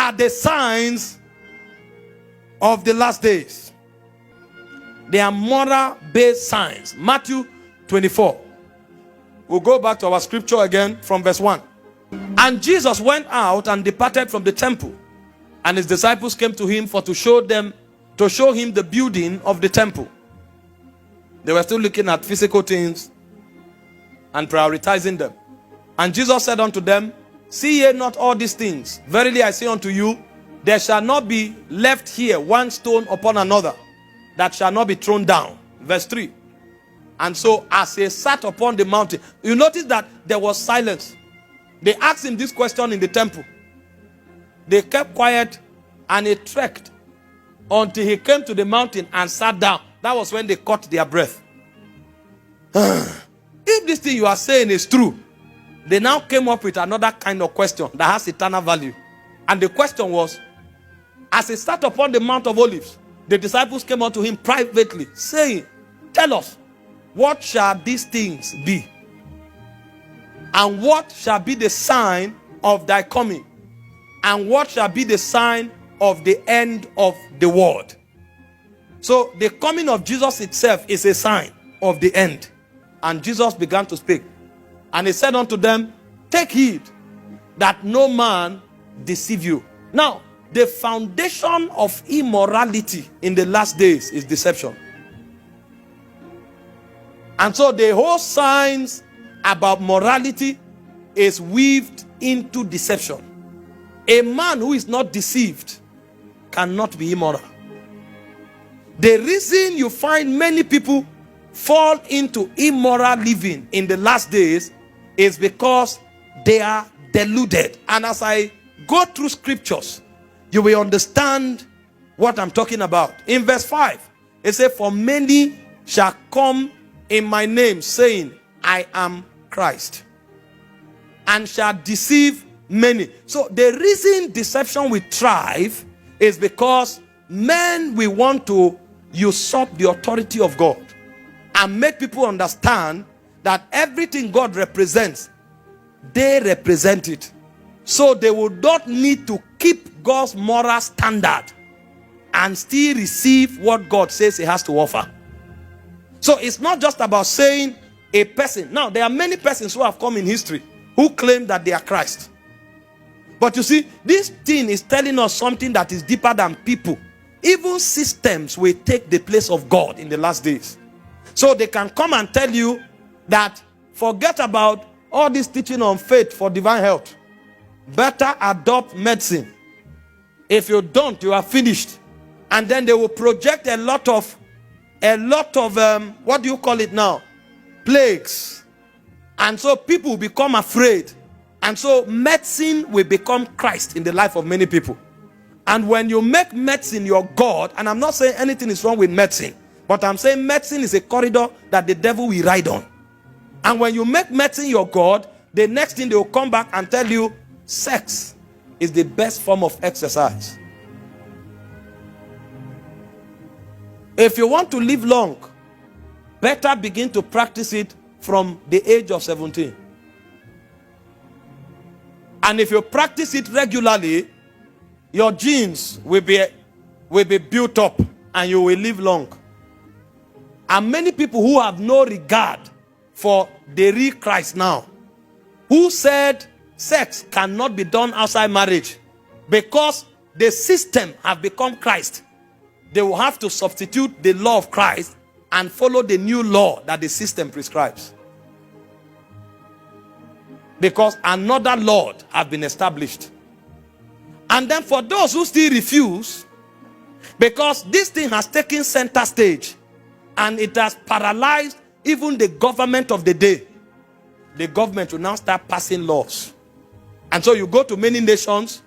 are the signs of the last days. They are moral-based signs. Matthew 24. We'll go back to our scripture again from verse 1. And Jesus went out and departed from the temple, and his disciples came to him to show him the building of the temple. They were still looking at physical things and prioritizing them. And Jesus said unto them, see ye not all these things? Verily I say unto you, there shall not be left here one stone upon another that shall not be thrown down. Verse 3. And so as he sat upon the mountain, you notice that there was silence. They asked him this question in the temple. They kept quiet, and he trekked until he came to the mountain and sat down. That was when they caught their breath. If this thing you are saying is true, they now came up with another kind of question that has eternal value. And the question was, as he sat upon the Mount of Olives, the disciples came unto him privately, saying, tell us, what shall these things be? And what shall be the sign of thy coming? And what shall be the sign of the end of the world? So the coming of Jesus itself is a sign of the end. And Jesus began to speak. And he said unto them, take heed that no man deceive you. Now, the foundation of immorality in the last days is deception. And so the whole science about morality is weaved into deception. A man who is not deceived cannot be immoral. The reason you find many people fall into immoral living in the last days is because they are deluded. And as I go through scriptures, you will understand what I'm talking about. In verse 5, it says, for many shall come in my name, saying, I am Christ, and shall deceive many. So the reason deception will thrive is because men will want to usurp the authority of God and make people understand that everything God represents, they represent it. So they will not need to keep God's moral standard and still receive what God says he has to offer. So it's not just about saying a person. Now, there are many persons who have come in history who claim that they are Christ. But you see, this thing is telling us something that is deeper than people. Even systems will take the place of God in the last days. So they can come and tell you that forget about all this teaching on faith for divine health. Better adopt medicine. If you don't, you are finished. And then they will project a lot of what do you call it now? Plagues. And so people will become afraid. And so medicine will become Christ in the life of many people. And when you make medicine your God, and I'm not saying anything is wrong with medicine, but I'm saying medicine is a corridor that the devil will ride on. And when you make medicine your God, the next thing they will come back and tell you, sex is the best form of exercise. If you want to live long, better begin to practice it from the age of 17. And if you practice it regularly, your genes will be built up and you will live long. And many people who have no regard for the real Christ now, who said sex cannot be done outside marriage because the system have become Christ, they will have to substitute the law of Christ and follow the new law that the system prescribes. Because another Lord has been established. And then for those who still refuse, because this thing has taken center stage and it has paralyzed even the government of the day, the government will now start passing laws. And so you go to many nations,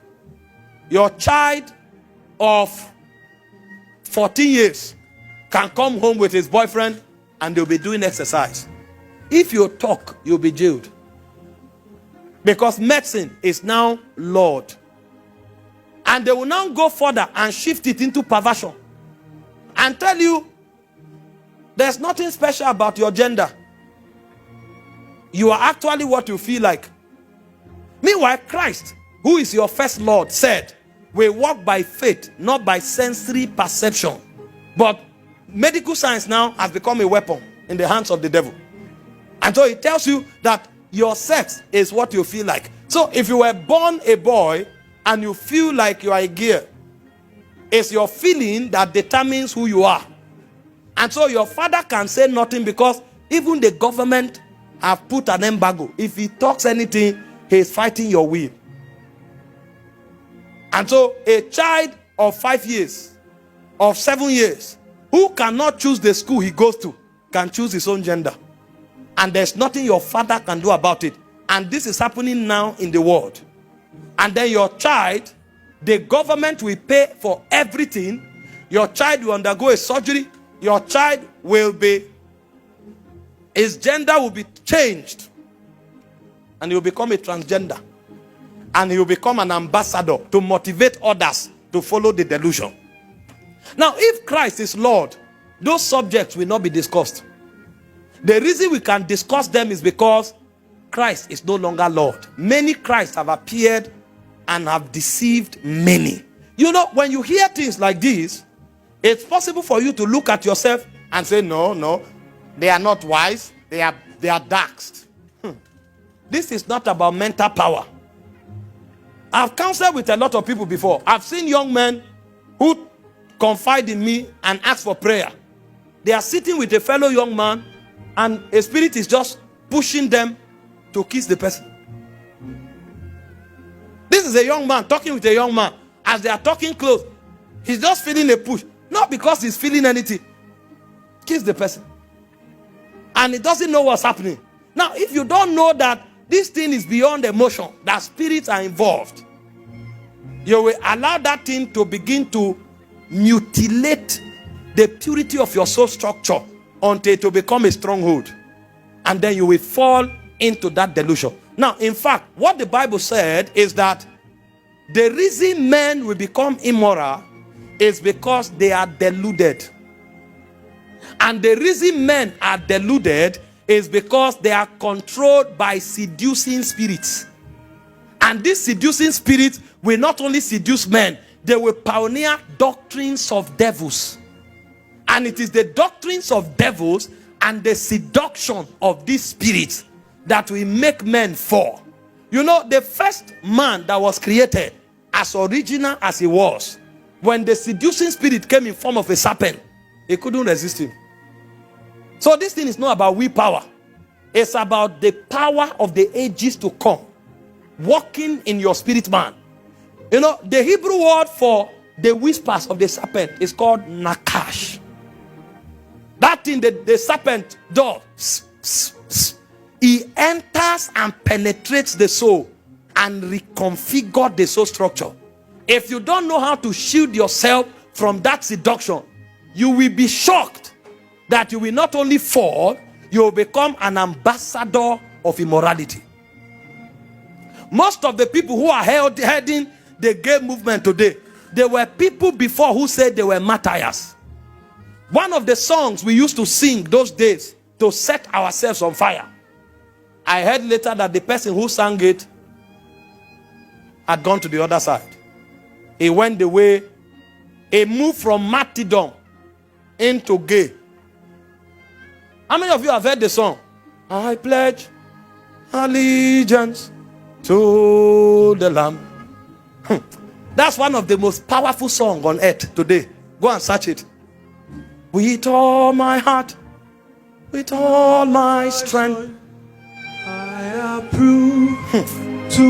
your child of 14 years can come home with his boyfriend and they'll be doing exercise. If you talk, you'll be jailed. Because medicine is now Lord. And they will now go further and shift it into perversion. And tell you, there's nothing special about your gender. You are actually what you feel like. Meanwhile, Christ, who is your first Lord, said, We walk by faith, not by sensory perception. But medical science now has become a weapon in the hands of the devil. And so it tells you that your sex is what you feel like. So if you were born a boy and you feel like you are a girl, it's your feeling that determines who you are. And so your father can say nothing because even the government have put an embargo. If he talks anything, he is fighting your will. And so a child of 5 years, of 7 years, who cannot choose the school he goes to, can choose his own gender. And there's nothing your father can do about it. And this is happening now in the world. And then your child, the government will pay for everything. Your child will undergo a surgery. Your child will be, his gender will be changed. And he will become a transgender. And he will become an ambassador to motivate others to follow the delusion. Now, if Christ is Lord, those subjects will not be discussed. The reason we can discuss them is because Christ is no longer Lord. Many Christs have appeared and have deceived many. You know, when you hear things like this, it's possible for you to look at yourself and say, no, they are not wise. They are darks. This is not about mental power. I've counseled with a lot of people before. I've seen young men who confide in me and ask for prayer. They are sitting with a fellow young man and a spirit is just pushing them to kiss the person. This is a young man talking with a young man. As they are talking close, he's just feeling a push. Not because he's feeling anything. Kiss the person. And he doesn't know what's happening. Now, if you don't know that this thing is beyond emotion, that spirits are involved, you will allow that thing to begin to mutilate the purity of your soul structure until it will become a stronghold. And then you will fall into that delusion. Now, in fact, what the Bible said is that the reason men will become immoral is because they are deluded. And the reason men are deluded is because they are controlled by seducing spirits. And these seducing spirits will not only seduce men, they will pioneer doctrines of devils. And it is the doctrines of devils and the seduction of these spirits that will make men fall. You know, the first man that was created, as original as he was, when the seducing spirit came in form of a serpent, he couldn't resist him. So this thing is not about willpower. It's about the power of the ages to come, working in your spirit man. You know, the Hebrew word for the whispers of the serpent is called nakash. That thing the serpent does, he enters and penetrates the soul and reconfigures the soul structure. If you don't know how to shield yourself from that seduction, you will be shocked that you will not only fall, you will become an ambassador of immorality. Most of the people who are heading the gay movement today, they were people before who said they were martyrs. One of the songs we used to sing those days to set ourselves on fire, I heard later that the person who sang it had gone to the other side. He went the way, he moved from martyrdom into gay. How many of you have heard the song? I pledge allegiance to the Lamb. That's one of the most powerful songs on earth today. Go and search it. With all my heart, with all my strength, I approve to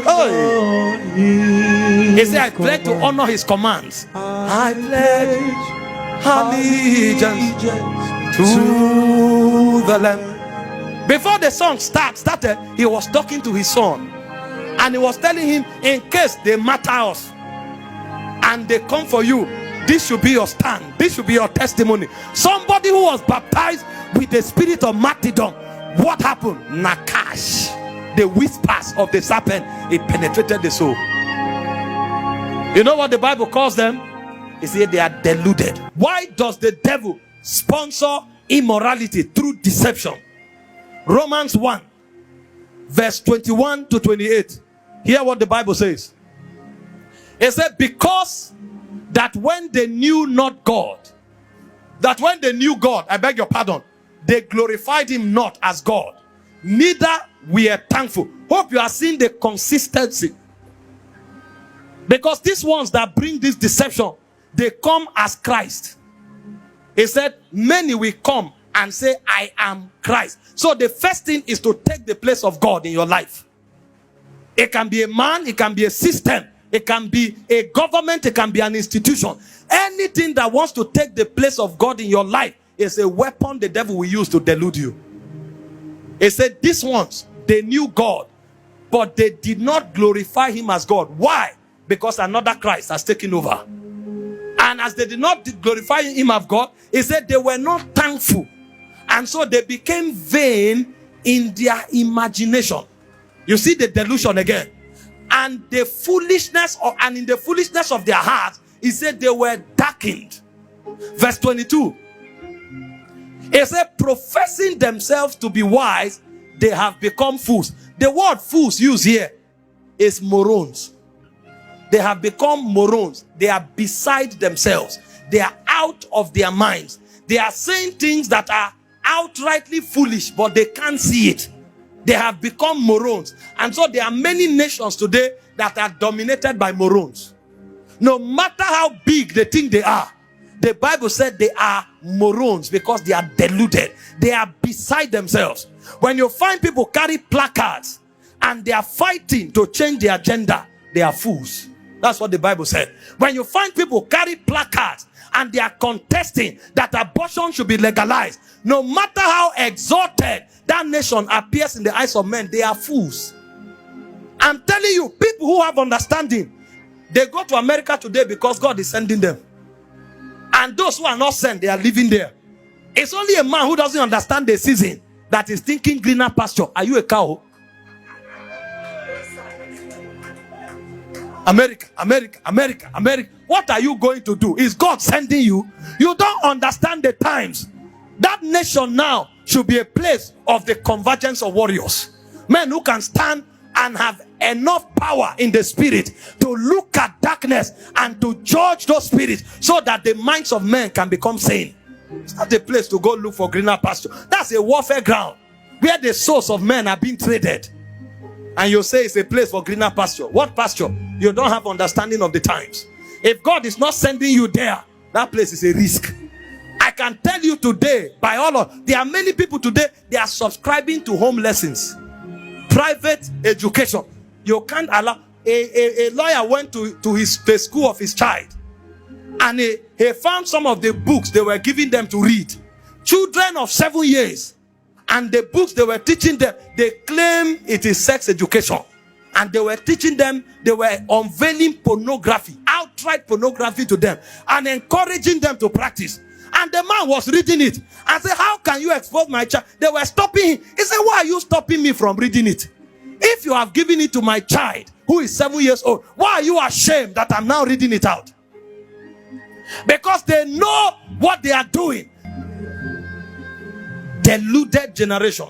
honor His he said, I pledge to honor his commands. I pledge allegiance to the Lamb. Before the song started, he was talking to his son. And he was telling him, in case they matter us and they come for you, this should be your stand. This should be your testimony. Somebody who was baptized with the spirit of martyrdom, what happened? Nakash, the whispers of the serpent, it penetrated the soul. You know what the Bible calls them? It said they are deluded. Why does the devil sponsor immorality? Through deception. Romans 1 verse 21 to 28. Hear what the Bible says. He said, because that when they knew not God, that when they knew God, I beg your pardon, they glorified him not as God, neither were thankful. Hope you are seeing the consistency. Because these ones that bring this deception, they come as Christ. He said, many will come and say, I am Christ. So the first thing is to take the place of God in your life. It can be a man, it can be a system, it can be a government, it can be an institution. Anything that wants to take the place of God in your life is a weapon the devil will use to delude you. He said, these ones, they knew God, but they did not glorify him as God. Why? Because another Christ has taken over. And as they did not glorify him as God, he said they were not thankful. And so they became vain in their imagination. You see the delusion again. And the foolishness, and in the foolishness of their hearts, he said they were darkened. Verse 22. He said, professing themselves to be wise, they have become fools. The word fools used here is morons. They have become morons. They are beside themselves. They are out of their minds. They are saying things that are outrightly foolish, but they can't see it. They have become morons. And so there are many nations today that are dominated by morons. No matter how big they think they are, the Bible said they are morons because they are deluded. They are beside themselves. When you find people carry placards and they are fighting to change the agenda, they are fools. That's what the Bible said. When you find people carry placards and they are contesting that abortion should be legalized, no matter how exalted that nation appears in the eyes of men, they are fools. I'm telling you, people who have understanding, they go to America today because God is sending them. And those who are not sent, they are living there. It's only a man who doesn't understand the season that is thinking greener pasture. Are you a cow? America, America, America, America. What are you going to do? Is God sending you? You don't understand the times. That nation now should be a place of the convergence of warriors. Men who can stand and have enough power in the spirit to look at darkness and to judge those spirits so that the minds of men can become sane. It's not a place to go look for greener pasture. That's a warfare ground where the souls of men are being traded. And you say it's a place for greener pasture. What pasture? You don't have understanding of the times. If God is not sending you there, that place is a risk. I can tell you today, by all of, there are many people today, they are subscribing to home lessons, private education. You can't allow. A lawyer went to the school of his child, and he found some of the books they were giving them to read. Children of 7 years. And the books they were teaching them, they claim it is sex education. And they were teaching them, they were unveiling pornography, outright pornography to them, and encouraging them to practice. And the man was reading it and said, how can you expose my child? They were stopping him. He said, why are you stopping me from reading it? If you have given it to my child who is 7 years old, why are you ashamed that I'm now reading it out? Because they know what they are doing. Deluded generation.